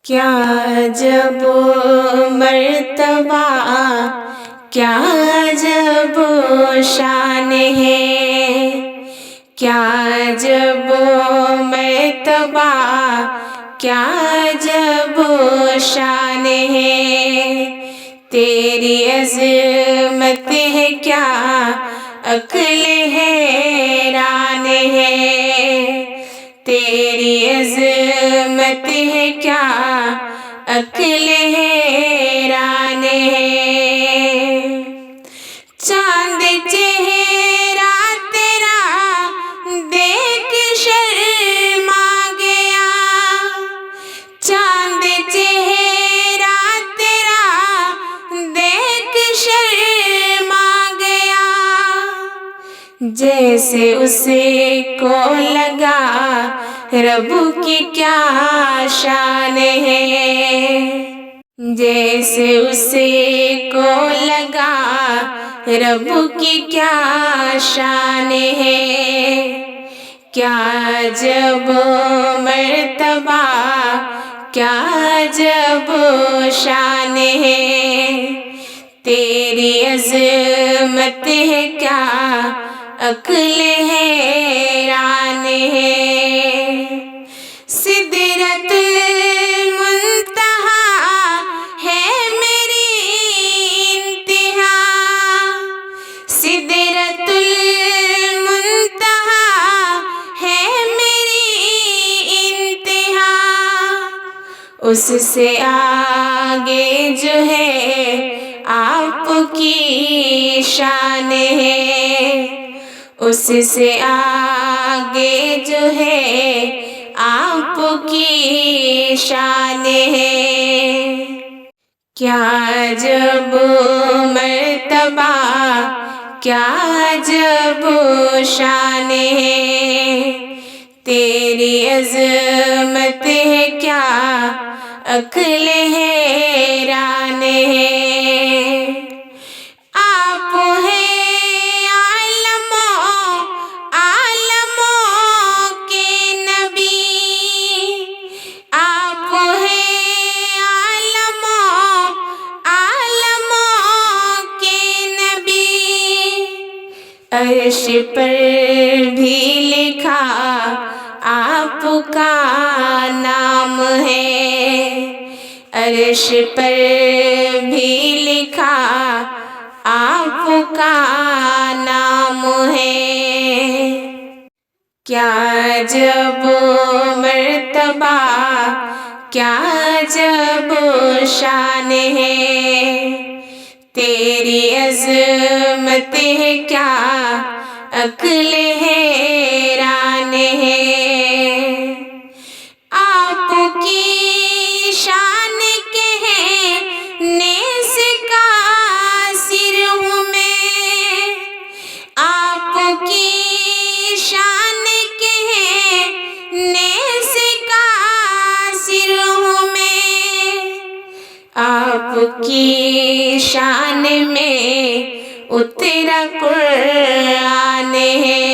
کیا عجب مرتبہ، کیا عجب شان ہے، کیا عجب مرتبہ، کیا عجب شان ہے، تیری عظمت ہے کیا عقل حیران ہے، تیری عظمت ہے کیا عقل حیران ہے، چاند چہرہ تیرا دیکھ شرما گیا، چاند چہرہ تیرا دیکھ شرما گیا، جیسے اسے کو لگا رب کی کیا شان ہے، جیسے اسے کو لگا رب کی کیا شان ہے، کیا عجب مرتبہ، کیا عجب شان ہے، تیری عظمت ہے کیا عقل حیران ہے، سدرۃ المنتہا ہے میری انتہا، سدرۃ المنتہا ہے میری انتہا، اس سے آگے جو ہے آپ کی شان ہے، اس سے آگے جو ہے آپ کی شان ہے، کیا عجب مرتبہ، کیا عجب شان ہے، تیری عظمت ہے کیا عقل حیران ہے، آپ ہیں عالموں کے نبی، آپ ہیں عالموں کے نبی، عرش پر بھی لکھا آپ کا نام ہے، عرش پر بھی لکھا آپ کا نام ہے، کیا عجب مرتبہ، کیا عجب شان ہے، تیری عظمت ہے کیا عقل حیران ہے، آپ کی شان کہنے سے قاصر ہوں میں، آپ کی شان کہنے سے قاصر ہوں میں، آپ کی شان میں اترا قرآن ہے،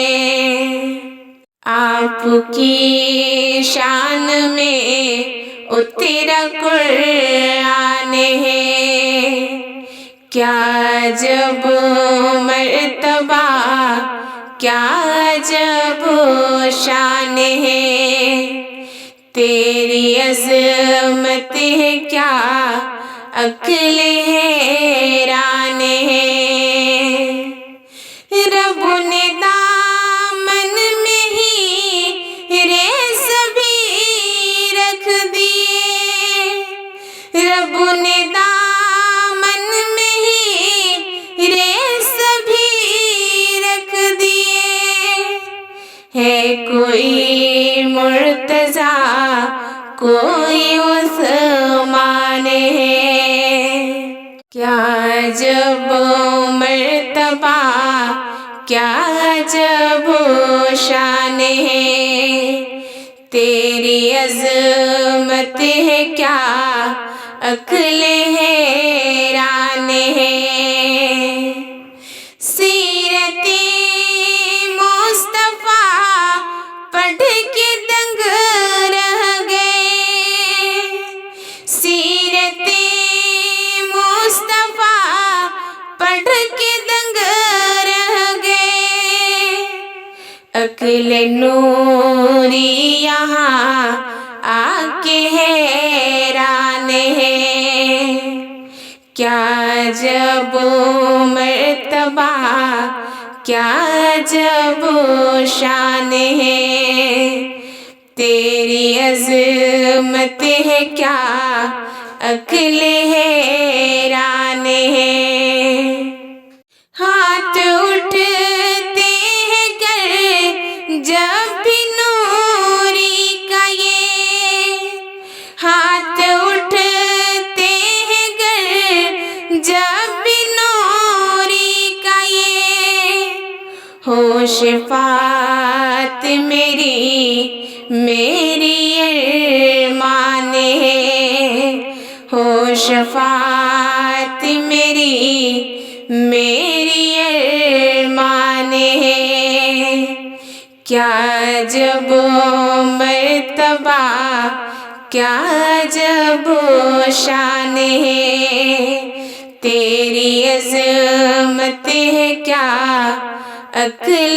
آپ کی شان میں اترا قرآن ہے، کیا عجب مرتبہ، کیا عجب شان ہے، تیری عظمت ہے کیا عقل حیران ہے، رب نے دامن میں ہی ریس بھی رکھ دیے، رب نے دامن میں ہی ریس بھی رکھ دیے، ہے کوئی مرتضیٰ کوئی عثمان ہے، کیا عجب مرتبہ، کیا عجب شان ہے، تیری عظمت ہے کیا عقل حیران ہے، سیرت مصطفیٰ پڑھ کے دنگ رہ گئے، کیا جب مرتبہ کیا جب شان ہے، تیری عظمت ہے کیا عقل حیران ہے۔ ہاتھ اٹھتے ہیں گر جب بھی نوری کا یہ، ہاتھ اٹھتے ہیں گر جب بھی نوری کا یہ، ہو شفاعت میری ارمان ہے، ہو شفاعت میری ارمان ہے۔ کیا جب مرتبہ کیا جب شان ہے، تیری عظمت ہے کیا عقل